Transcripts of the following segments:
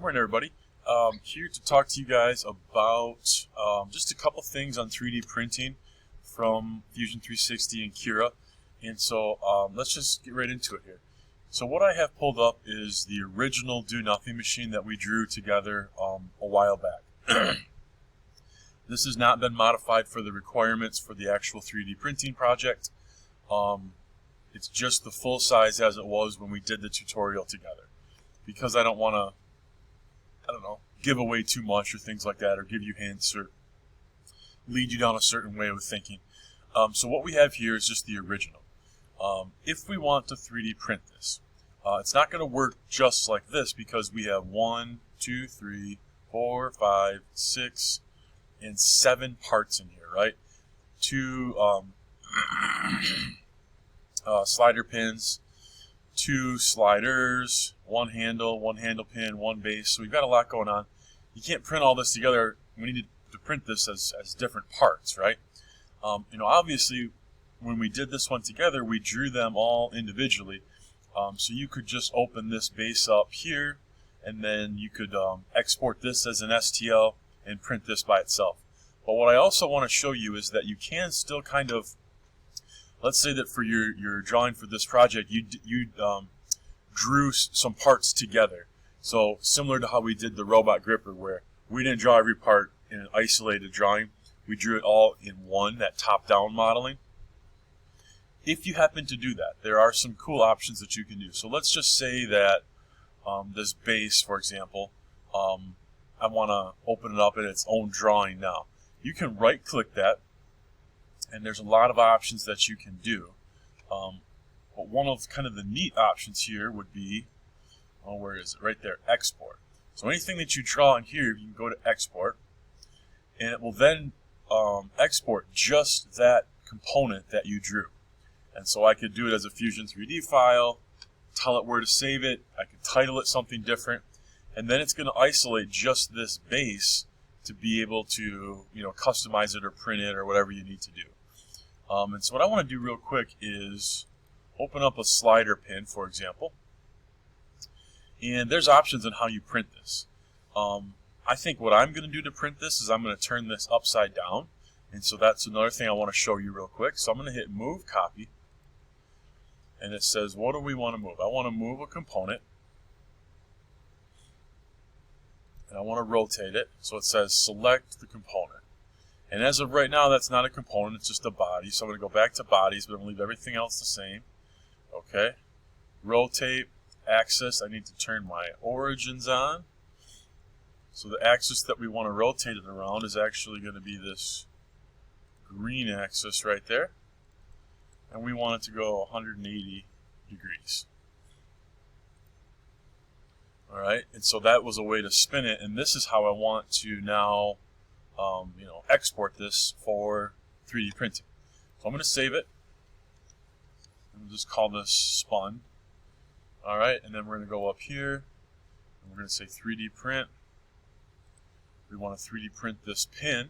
Morning, everybody. Here to talk to you guys about just a couple things on 3D printing from Fusion 360 and Cura. And so let's just get right into it here. So what I have pulled up is the original Do Nothing machine that we drew together a while back. This has not been modified for the requirements for the actual 3D printing project. It's just the full size as it was when we did the tutorial together. Because I don't want to, give away too much or things like that, or give you hints or lead you down a certain way of thinking. So what we have here is just the original. If we want to 3D print this, it's not going to work just like this because we have 1, 2, 3, 4, 5, 6, and 7 parts in here, right? 2 slider pins, 2 sliders, 1 handle pin, 1 base. So we've got a lot going on. You can't print all this together. We need to print this as different parts, right? Obviously, when we did this one together, we drew them all individually. So you could just open this base up here, and then you could export this as an STL and print this by itself. But what I also want to show you is that you can still kind of, let's say that for your drawing for this project, you drew some parts together. So similar to how we did the robot gripper, where we didn't draw every part in an isolated drawing. We drew it all in one, that top-down modeling. If you happen to do that, there are some cool options that you can do. So let's just say that this base, for example, I want to open it up in its own drawing now. You can right-click that, and there's a lot of options that you can do. But one of kind of the neat options here would be, where is it? Right there, export. So anything that you draw in here, you can go to export, and it will then export just that component that you drew. And so I could do it as a Fusion 3D file, tell it where to save it, I could title it something different, and then it's going to isolate just this base to be able to customize it or print it or whatever you need to do. And so what I want to do real quick is open up a slider pin, for example. And there's options on how you print this. I think what I'm going to do to print this is I'm going to turn this upside down. And so that's another thing I want to show you real quick. So I'm going to hit Move Copy. And it says, what do we want to move? I want to move a component. And I want to rotate it. So it says Select the component. And as of right now, that's not a component, it's just a body. So I'm going to go back to bodies, but I'm going to leave everything else the same. Okay. Rotate, axis, I need to turn my origins on. So the axis that we want to rotate it around is actually going to be this green axis right there. And we want it to go 180 degrees. Alright, and so that was a way to spin it, and this is how I want to now export this for 3D printing. So I'm going to save it. And we'll just call this spun. Alright, and then we're going to go up here, and we're going to say 3D print. We want to 3D print this pin.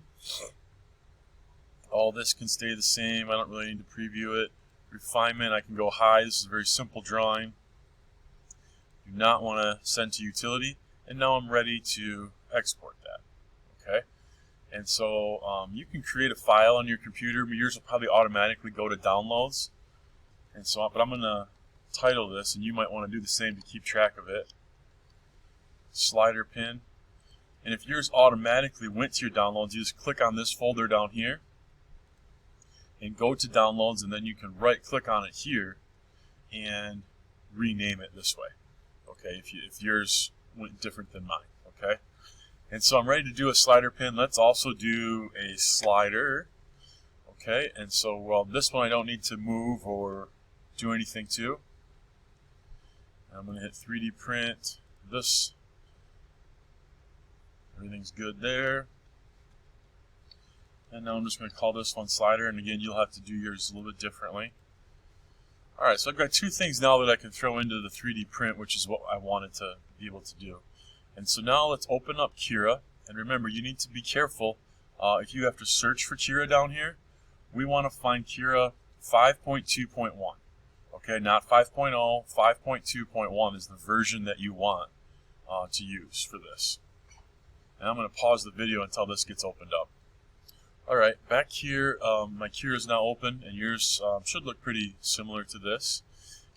All this can stay the same. I don't really need to preview it. Refinement, I can go high. This is a very simple drawing. Do not want to send to utility. And now I'm ready to export that. Okay. And so you can create a file on your computer. Yours will probably automatically go to downloads. And so, but I'm going to title this, and you might want to do the same to keep track of it. Slider pin. And if yours automatically went to your downloads, you just click on this folder down here and go to downloads, and then you can right click on it here and rename it this way. Okay, if yours went different than mine. Okay. And so I'm ready to do a slider pin. Let's also do a slider. Okay, and so, well, this one I don't need to move or do anything to. I'm going to hit 3D print this. Everything's good there. And now I'm just going to call this one slider, and again, you'll have to do yours a little bit differently. Alright, so I've got 2 things now that I can throw into the 3D print, which is what I wanted to be able to do. And so now let's open up Cura, and remember, you need to be careful if you have to search for Cura down here. We want to find Cura 5.2.1. Okay, not 5.0, 5.2.1 is the version that you want. to use for this. And I'm going to pause the video until this gets opened up. Alright, back here, my Cura is now open, and yours should look pretty similar to this.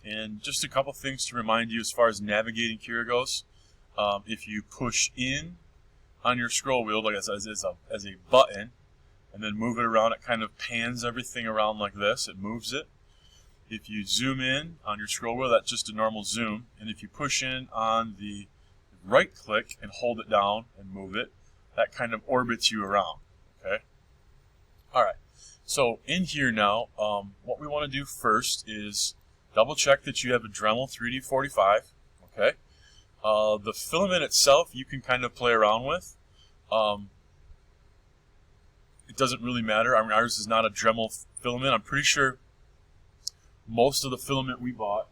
And just a couple things to remind you as far as navigating Cura goes. If you push in on your scroll wheel like as a button, and then move it around, it kind of pans everything around like this. It moves it. If you zoom in on your scroll wheel, that's just a normal zoom. And if you push in on the right click and hold it down and move it, that kind of orbits you around. Okay. Alright, so in here now, what we want to do first is double check that you have a Dremel 3D45. Okay. The filament itself you can kind of play around with. It doesn't really matter. I mean, ours is not a Dremel filament. I'm pretty sure most of the filament we bought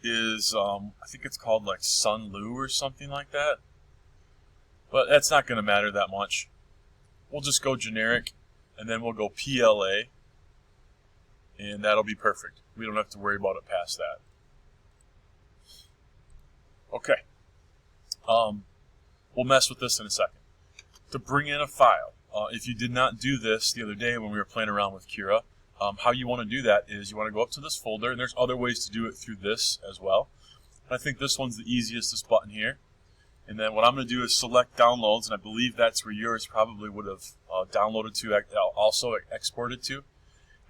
is, I think it's called like Sunlu or something like that. But that's not going to matter that much. We'll just go generic, and then we'll go PLA, and that'll be perfect. We don't have to worry about it past that. Okay. We'll mess with this in a second. To bring in a file, if you did not do this the other day when we were playing around with Cura, how you want to do that is you want to go up to this folder, and there's other ways to do it through this as well. I think this one's the easiest, this button here. And then what I'm going to do is select downloads, and I believe that's where yours probably would have downloaded to, also exported to.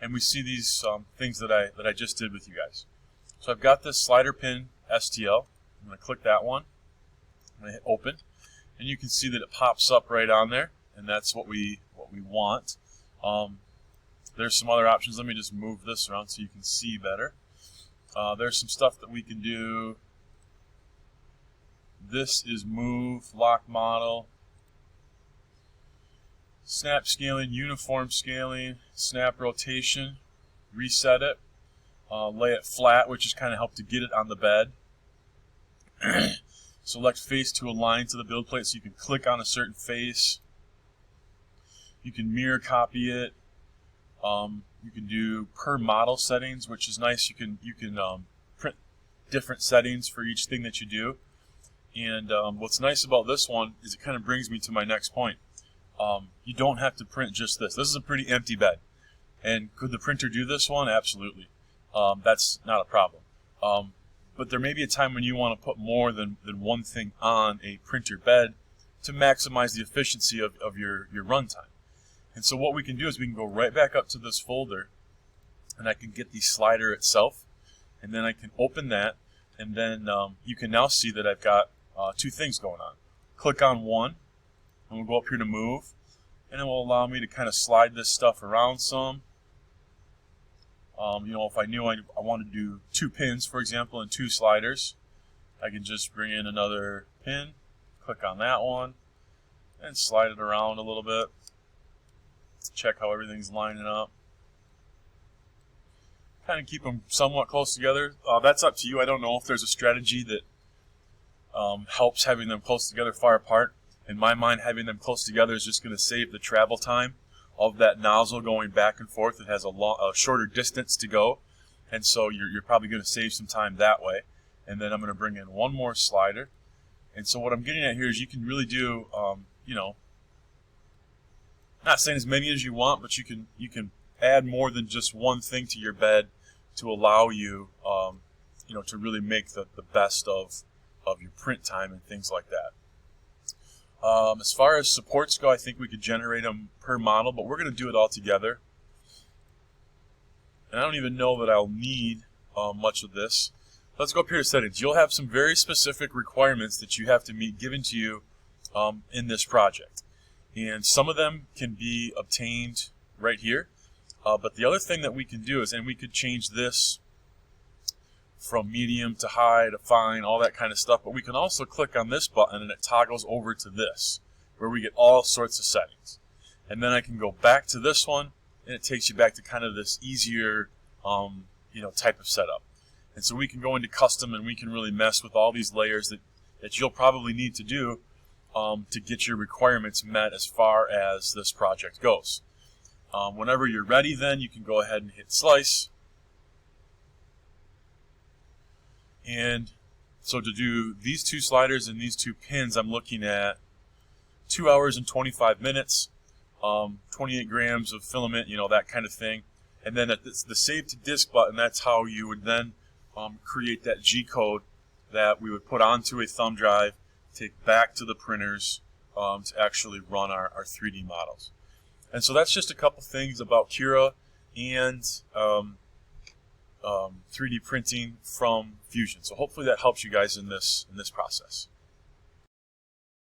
And we see these things that I just did with you guys. So I've got this slider pin STL. I'm going to click that one. I'm going to hit open, and you can see that it pops up right on there, and that's what we want. There's some other options. Let me just move this around so you can see better. There's some stuff that we can do. This is move, lock model, snap scaling, uniform scaling, snap rotation, reset it, lay it flat, which is kind of help to get it on the bed. Select face to align to the build plate, so you can click on a certain face. You can mirror copy it. You can do per model settings, which is nice. You can print different settings for each thing that you do. And what's nice about this one is it kind of brings me to my next point. You don't have to print just this. This is a pretty empty bed. And could the printer do this one? Absolutely. That's not a problem. But there may be a time when you want to put more than one thing on a printer bed to maximize the efficiency of your runtime. And so what we can do is we can go right back up to this folder, and I can get the slider itself, and then I can open that, and then you can now see that I've got two things going on. Click on one, and we'll go up here to move, and it will allow me to kind of slide this stuff around some. If I knew I wanted to do 2 pins, for example, and 2 sliders, I can just bring in another pin, click on that one, and slide it around a little bit. Check how everything's lining up. Kind of keep them somewhat close together. That's up to you. I don't know if there's a strategy that helps having them close together far apart. In my mind, having them close together is just going to save the travel time of that nozzle going back and forth. It has a shorter distance to go, and so you're probably going to save some time that way. And then I'm going to bring in one more slider. And so what I'm getting at here is you can really do, not saying as many as you want, but you can add more than just one thing to your bed to allow you, to really make the best of your print time and things like that. As far as supports go, I think we could generate them per model, but we're going to do it all together. And I don't even know that I'll need much of this. Let's go up here to settings. You'll have some very specific requirements that you have to meet given to you in this project. And some of them can be obtained right here. But the other thing that we can do is, and we could change this from medium to high to fine, all that kind of stuff. But we can also click on this button and it toggles over to this, where we get all sorts of settings. And then I can go back to this one, and it takes you back to kind of this easier, type of setup. And so we can go into custom, and we can really mess with all these layers that you'll probably need to do to get your requirements met as far as this project goes. Whenever you're ready, then you can go ahead and hit slice. And So to do these 2 sliders and these 2 pins, I'm looking at 2 hours and 25 minutes, 28 grams of filament, that kind of thing. And then at the Save to Disk button, that's how you would then create that G-code that we would put onto a thumb drive, take back to the printers to actually run our 3D models. And so that's just a couple things about Cura and 3D printing from Fusion. So hopefully that helps you guys in this process.